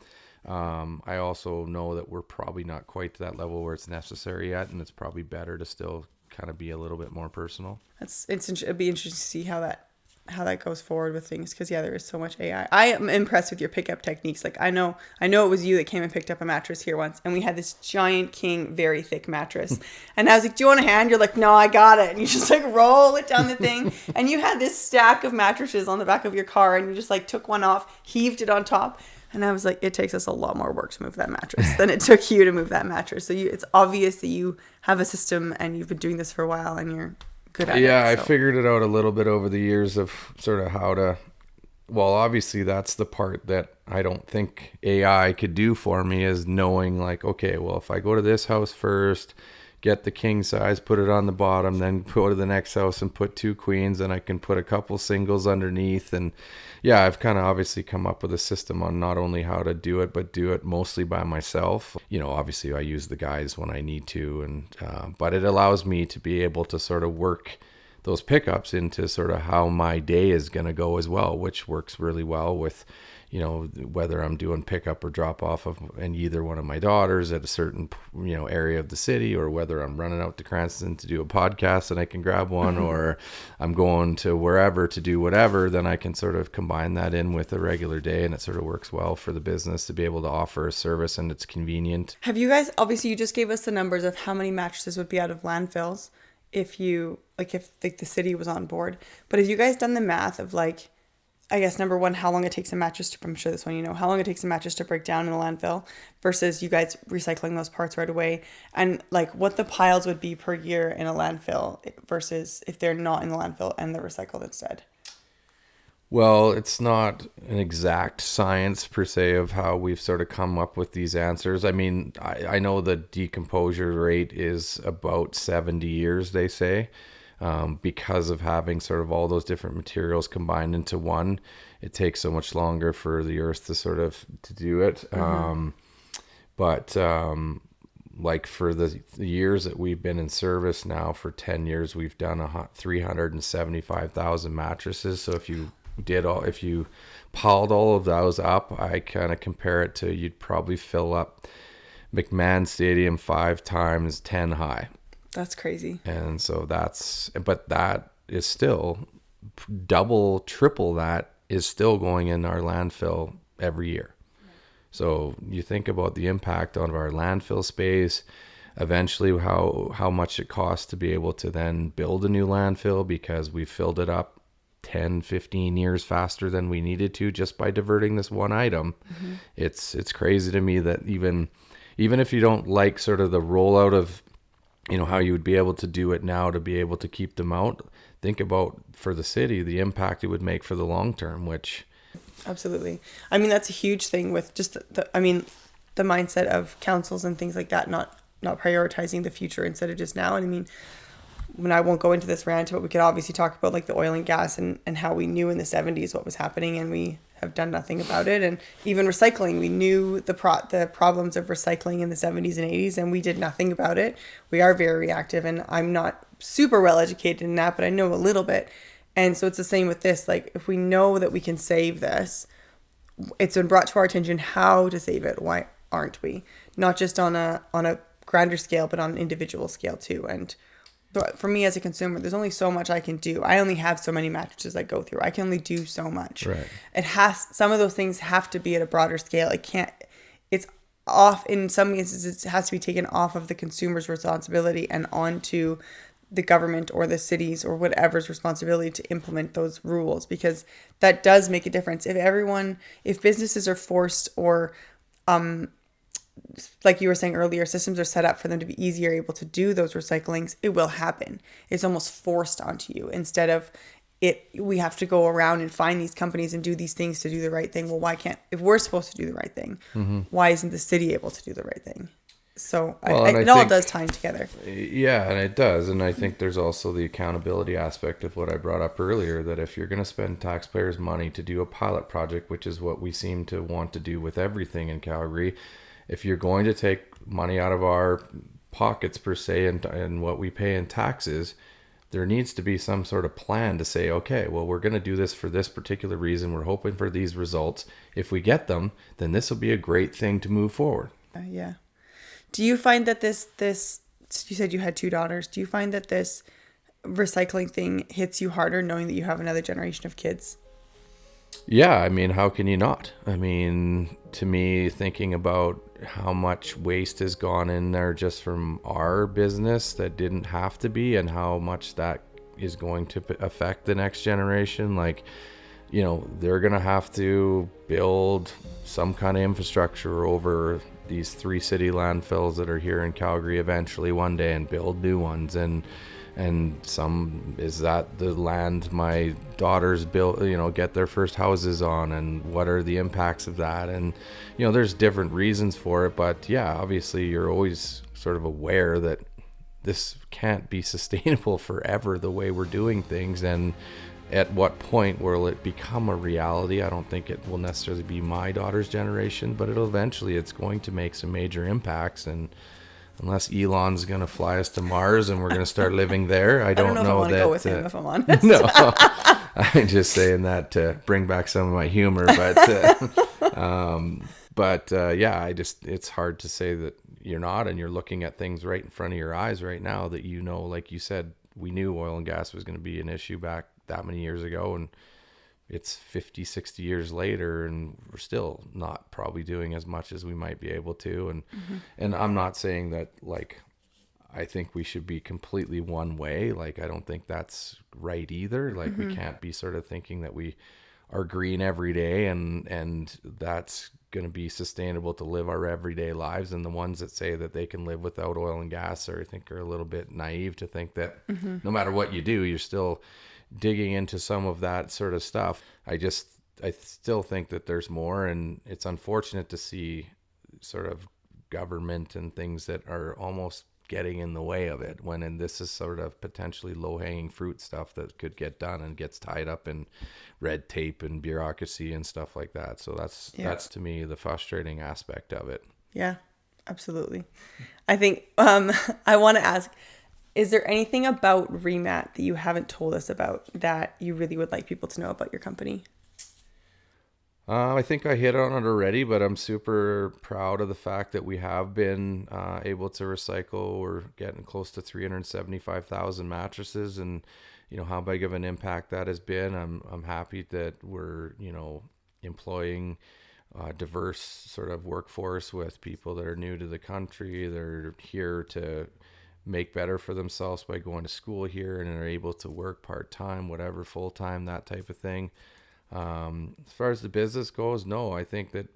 I also know that we're probably not quite to that level where it's necessary yet, and it's probably better to still kind of be a little bit more personal. It'd be interesting to see how that goes forward with things, because there is so much AI. I am impressed with your pickup techniques. Like, I know it was you that came and picked up a mattress here once, and we had this giant king, very thick mattress, and I was like, do you want a hand? You're like, no, I got it. And you just like roll it down the thing, and you had this stack of mattresses on the back of your car, and you just like took one off, heaved it on top. And I was like, it takes us a lot more work to move that mattress than it took you to move that mattress. So it's obvious that you have a system and you've been doing this for a while and you're good at it. Yeah, so I figured it out a little bit over the years of sort of how to, well, obviously that's the part that I don't think AI could do for me, is knowing like, okay, well, if I go to this house first, get the king size, put it on the bottom, then go to the next house and put 2 queens, and I can put a couple singles underneath. And yeah, I've kind of obviously come up with a system on not only how to do it, but do it mostly by myself. You know, obviously I use the guys when I need to, and but it allows me to be able to sort of work those pickups into sort of how my day is going to go as well, which works really well with, you know, whether I'm doing pickup or drop off of and either one of my daughters at a certain, you know, area of the city, or whether I'm running out to Cranston to do a podcast and I can grab one, or I'm going to wherever to do whatever, then I can sort of combine that in with a regular day, and it sort of works well for the business to be able to offer a service, and it's convenient. Have you guys, obviously you just gave us the numbers of how many mattresses would be out of landfills if the city was on board, but have you guys done the math of like, I guess number one, how long it takes a mattress to, I'm sure this one, you know, how long it takes a mattress to break down in the landfill versus you guys recycling those parts right away, and like what the piles would be per year in a landfill versus if they're not in the landfill and they're recycled instead? Well, it's not an exact science per se of how we've sort of come up with these answers. I mean, I know the decomposure rate is about 70 years, they say. Because of having sort of all those different materials combined into one, it takes so much longer for the earth to sort of to do it. But like for the years that we've been in service now, for 10 years, we've done 375,000 mattresses. So if you piled all of those up, I kind of compare it to, you'd probably fill up McMahon Stadium 5 times 10 high. That's crazy. And so but that is still double, triple that is still going in our landfill every year. So you think about the impact on our landfill space, eventually how much it costs to be able to then build a new landfill because we filled it up 10, 15 years faster than we needed to just by diverting this one item. It's crazy to me that even if you don't like sort of the rollout of, how you would be able to do it now to be able to keep them out, think about for the city, the impact it would make for the long term, which... Absolutely. I mean, that's a huge thing with just the mindset of councils and things like that, not prioritizing the future instead of just now. And I mean, when I won't go into this rant, but we could obviously talk about like the oil and gas and how we knew in the 70s what was happening and we have done nothing about it. And even recycling, we knew the problems of recycling in the 70s and 80s and we did nothing about it. We are very reactive, and I'm not super well educated in that, but I know a little bit. And so it's the same with this. Like, if we know that we can save this, it's been brought to our attention how to save it. Why aren't we? Not just on a grander scale, but on an individual scale too. And so for me as a consumer, there's only so much I can do. I only have so many mattresses I go through. I can only do so much. Right. Some of those things have to be at a broader scale. It's off in some cases. It has to be taken off of the consumer's responsibility and onto the government or the cities or whatever's responsibility to implement those rules, because that does make a difference. If businesses are forced or, like you were saying earlier, systems are set up for them to be easier able to do those recyclings, it will happen. It's almost forced onto you instead of we have to go around and find these companies and do these things to do the right thing. Well, if we're supposed to do the right thing, why isn't the city able to do the right thing? So it all does tie together. Yeah, and it does. And I think there's also the accountability aspect of what I brought up earlier, that if you're going to spend taxpayers' money to do a pilot project, which is what we seem to want to do with everything in Calgary, if you're going to take money out of our pockets per se and what we pay in taxes, there needs to be some sort of plan to say, okay, well, we're going to do this for this particular reason. We're hoping for these results. If we get them, then this will be a great thing to move forward. Yeah. Do you find that this, you said you had 2 daughters. Do you find that this recycling thing hits you harder knowing that you have another generation of kids? Yeah, I mean, how can you not? I mean, to me, thinking about how much waste has gone in there just from our business that didn't have to be, and how much that is going to affect the next generation, like, they're going to have to build some kind of infrastructure over these 3 city landfills that are here in Calgary eventually one day, and build new ones. And is that the land my daughters built, get their first houses on, and what are the impacts of that? And, there's different reasons for it, but yeah, obviously you're always sort of aware that this can't be sustainable forever the way we're doing things. And at what point will it become a reality? I don't think it will necessarily be my daughter's generation, but it's going to make some major impacts. And unless Elon's going to fly us to Mars and we're going to start living there, I don't know if I want to go with him, if I'm honest. No, I'm just saying that to bring back some of my humor, but yeah, it's hard to say that you're not, and you're looking at things right in front of your eyes right now that, like you said, we knew oil and gas was going to be an issue back that many years ago, and it's 50, 60 years later, and we're still not probably doing as much as we might be able to. And I'm not saying that, like, I think we should be completely one way. Like, I don't think that's right either. Like, we can't be sort of thinking that we are green every day and that's going to be sustainable to live our everyday lives. And the ones that say that they can live without oil and gas are a little bit naive to think that no matter what you do, you're still digging into some of that sort of stuff. I still think that there's more, and it's unfortunate to see sort of government and things that are almost getting in the way of it, when this is sort of potentially low-hanging fruit stuff that could get done and gets tied up in red tape and bureaucracy and stuff like that. So that's to me the frustrating aspect of it. Yeah, absolutely. I think I want to ask, is there anything about ReMatt that you haven't told us about that you really would like people to know about your company? I think I hit on it already, but I'm super proud of the fact that we have been able to recycle. We're getting close to 375,000 mattresses, and how big of an impact that has been. I'm happy that we're employing diverse sort of workforce with people that are new to the country. They're here to make better for themselves by going to school here and are able to work part-time, whatever, full-time, that type of thing. As far as the business goes, no, I think that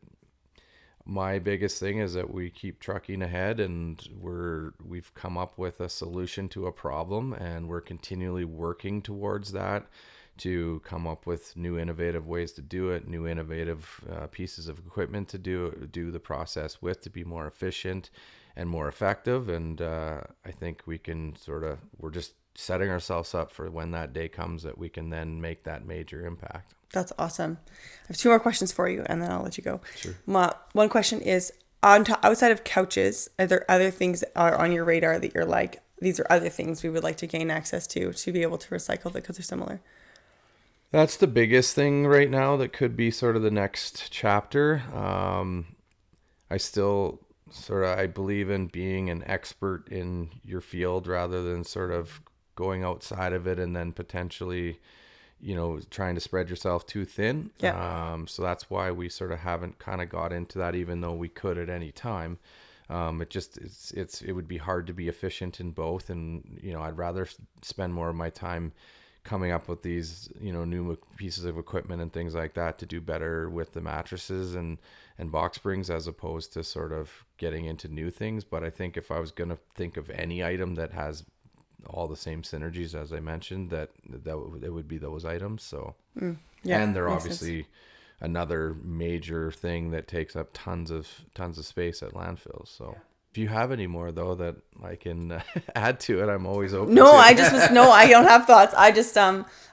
my biggest thing is that we keep trucking ahead, and we've come up with a solution to a problem, and we're continually working towards that to come up with new innovative ways to do it, new innovative pieces of equipment to do the process with, to be more efficient and more effective. And I think we're just setting ourselves up for when that day comes that we can then make that major impact. That's awesome. I have 2 more questions for you, and then I'll let you go. Sure. One question is, outside of couches, are there other things that are on your radar that you're like, these are other things we would like to gain access to be able to recycle because they're similar? That's the biggest thing right now that could be sort of the next chapter. I still I believe in being an expert in your field rather than sort of going outside of it and then potentially, trying to spread yourself too thin. Yeah. So that's why we sort of haven't kind of got into that, even though we could at any time. It would be hard to be efficient in both. And, I'd rather spend more of my time coming up with these, new pieces of equipment and things like that to do better with the mattresses and box springs, as opposed to sort of getting into new things. But I think if I was going to think of any item that has all the same synergies as I mentioned, that it would be those items. So, and they're obviously another major thing that takes up tons of space at landfills. So. If you have any more though that I can add to it, I'm always open. No, I don't have thoughts. I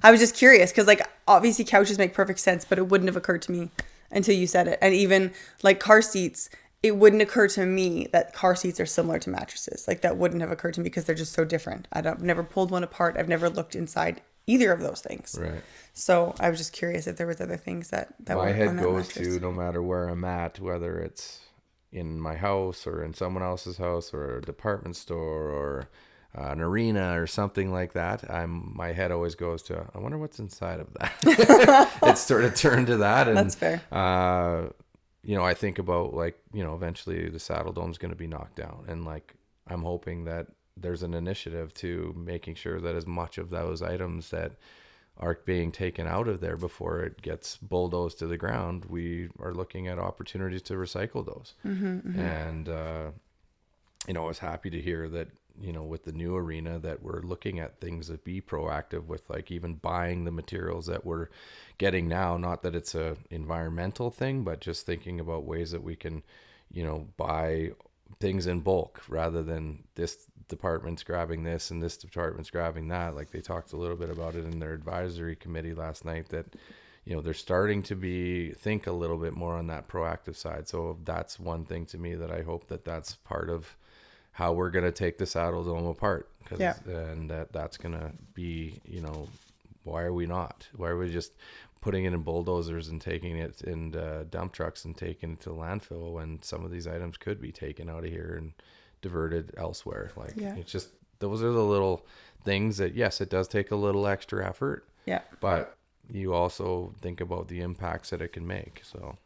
was just curious because obviously couches make perfect sense, but it wouldn't have occurred to me until you said it. And even car seats, it wouldn't occur to me that car seats are similar to mattresses. That wouldn't have occurred to me because they're just so different. I've never pulled one apart. I've never looked inside either of those things. Right. So I was just curious if there was other things that my head goes to, no matter where I'm at, whether it's in my house or in someone else's house or a department store or an arena or something like that, my head always goes to, I wonder what's inside of that. It's sort of turned to that. And that's fair. I think about eventually the Saddle Dome's going to be knocked down, and I'm hoping that there's an initiative to making sure that as much of those items that are being taken out of there before it gets bulldozed to the ground, we are looking at opportunities to recycle those. Mm-hmm. And, I was happy to hear that, with the new arena, that we're looking at things that be proactive with even buying the materials that we're getting now. Not that it's a environmental thing, but just thinking about ways that we can, buy things in bulk rather than this department's grabbing this and this department's grabbing that. They talked a little bit about it in their advisory committee last night, that they're starting to think a little bit more on that proactive side. So that's one thing to me that I hope that's part of how we're going to take the Saddle Dome apart. And that's going to be, why are we just putting it in bulldozers and taking it in dump trucks and taking it to landfill when some of these items could be taken out of here and diverted elsewhere? It's just, those are the little things that, yes, it does take a little extra effort. Yeah. But you also think about the impacts that it can make. So.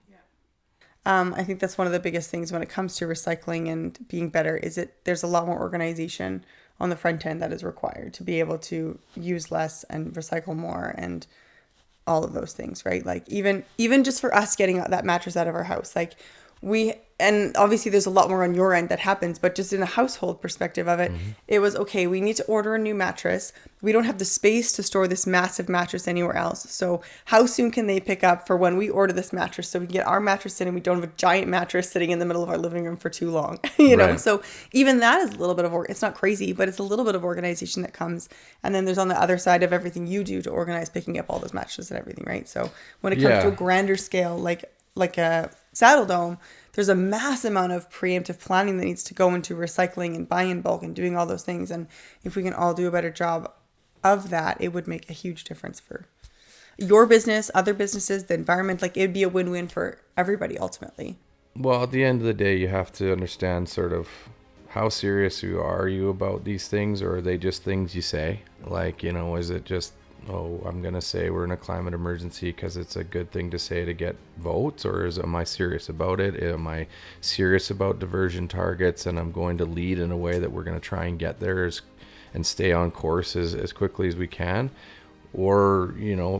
I think that's one of the biggest things when it comes to recycling and being better is there's a lot more organization on the front end that is required to be able to use less and recycle more and all of those things, right? Even just for us getting that mattress out of our house, and obviously there's a lot more on your end that happens, but just in a household perspective of it, It was okay. We need to order a new mattress. We don't have the space to store this massive mattress anywhere else. So how soon can they pick up for when we order this mattress so we can get our mattress in and we don't have a giant mattress sitting in the middle of our living room for too long, know? So even that is a little bit of, it's not crazy, but it's a little bit of organization that comes. And then there's on the other side of everything you do to organize picking up all those mattresses and everything, right? So when it comes to a grander scale, like a Saddle Dome, there's a mass amount of preemptive planning that needs to go into recycling and buying in bulk and doing all those things. And if we can all do a better job of that, it would make a huge difference for your business, other businesses, the environment. It would be a win-win for everybody ultimately. Well, at the end of the day, you have to understand sort of how serious are you about these things, or are they just things you say? Is it just I'm going to say we're in a climate emergency because it's a good thing to say to get votes, or am I serious about it? Am I serious about diversion targets, and I'm going to lead in a way that we're going to try and get there and stay on course as quickly as we can? Or,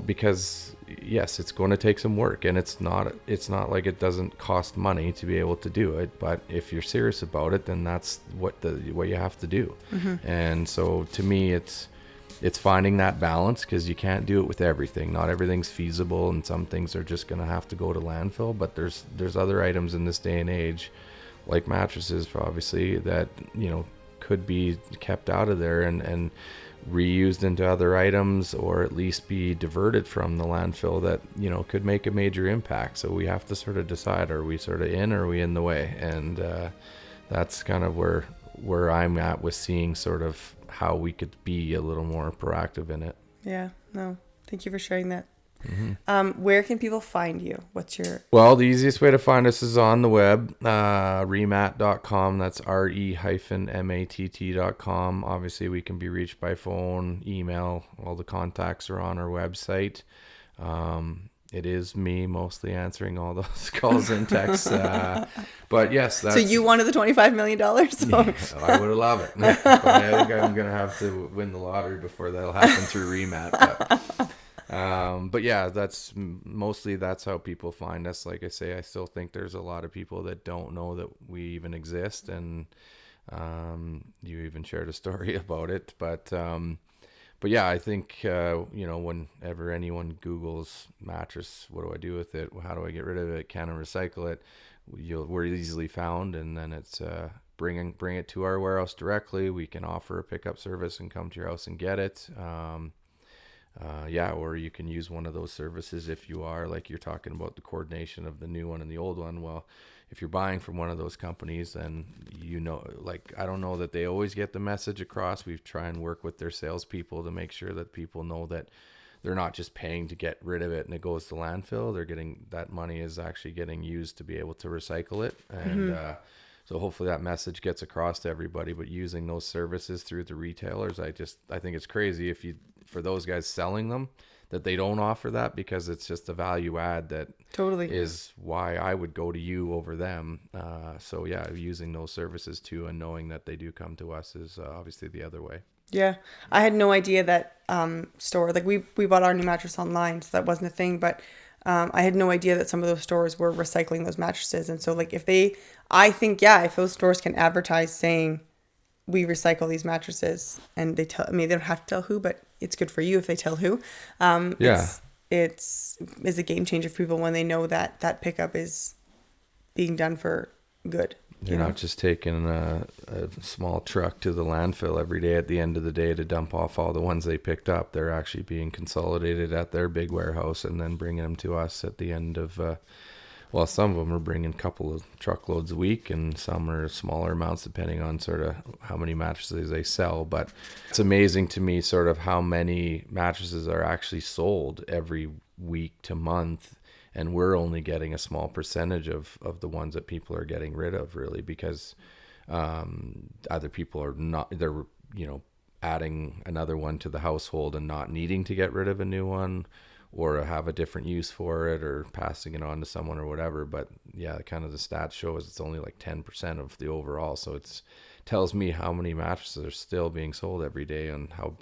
because yes, it's going to take some work, and it's not like it doesn't cost money to be able to do it, but if you're serious about it, then that's what you have to do. And so to me, it's finding that balance, because you can't do it with everything. Not everything's feasible, and some things are just going to have to go to landfill, but there's other items in this day and age, like mattresses, obviously, that could be kept out of there and reused into other items, or at least be diverted from the landfill that could make a major impact. So we have to sort of decide, are we sort of in, or are we in the way? And that's kind of where I'm at with seeing sort of how we could be a little more proactive in it. Yeah, no, thank you for sharing that. Where can people find you? Well, the easiest way to find us is on the web, ReMatt.com. That's RE-MATT.com. Obviously, we can be reached by phone, email. All the contacts are on our website. It is me mostly answering all those calls and texts. But yes, so you wanted the $25 million? So. Yeah, I would love it. But I think I'm going to have to win the lottery before that'll happen through ReMatt. But yeah, that's how people find us. Like I say, I still think there's a lot of people that don't know that we even exist, and you even shared a story about it. But yeah, I think whenever anyone Googles mattress, what do I do with it? How do I get rid of it? Can I recycle it? We're easily found, and then it's bring it to our warehouse directly. We can offer a pickup service and come to your house and get it. Or you can use one of those services if you are, like you're talking about, the coordination of the new one and the old one. Well, if you're buying from one of those companies, then I don't know that they always get the message across. We try and work with their salespeople to make sure that people know that they're not just paying to get rid of it and it goes to landfill. They're getting that money is actually getting used to be able to recycle it. And so hopefully that message gets across to everybody. But using those services through the retailers, I think it's crazy for those guys selling them, that they don't offer that, because it's just a value add that totally is why I would go to you over them. So yeah, using those services too, and knowing that they do come to us is obviously the other way. Yeah, I had no idea that store, like we bought our new mattress online, so that wasn't a thing, but I had no idea that some of those stores were recycling those mattresses. And so like if those stores can advertise saying we recycle these mattresses, and they they don't have to tell who, but it's good for you if they tell who. It's a game changer for people when they know that pickup is being done for good. You're not just taking a small truck to the landfill every day at the end of the day to dump off all the ones they picked up. They're actually being consolidated at their big warehouse and then bringing them to us at the end of, some of them are bringing a couple of truckloads a week, and some are smaller amounts depending on sort of how many mattresses they sell. But it's amazing to me sort of how many mattresses are actually sold every week to month. And we're only getting a small percentage of the ones that people are getting rid of, really, because other people are not, they're, adding another one to the household and not needing to get rid of a new one, or have a different use for it, or passing it on to someone or whatever. But yeah, kind of the stats show is it's only like 10% of the overall. So tells me how many mattresses are still being sold every day, and how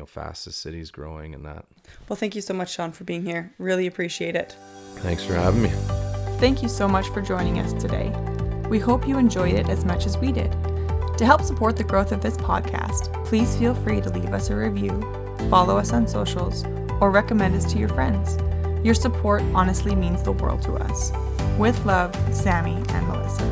fast the city's growing and that. Well, thank you so much, Shawn, for being here. Really appreciate it. Thanks for having me. Thank you so much for joining us today. We hope you enjoyed it as much as we did. To help support the growth of this podcast, please feel free to leave us a review, follow us on socials, or recommend us to your friends. Your support honestly means the world to us. With love, Sammy and Melissa.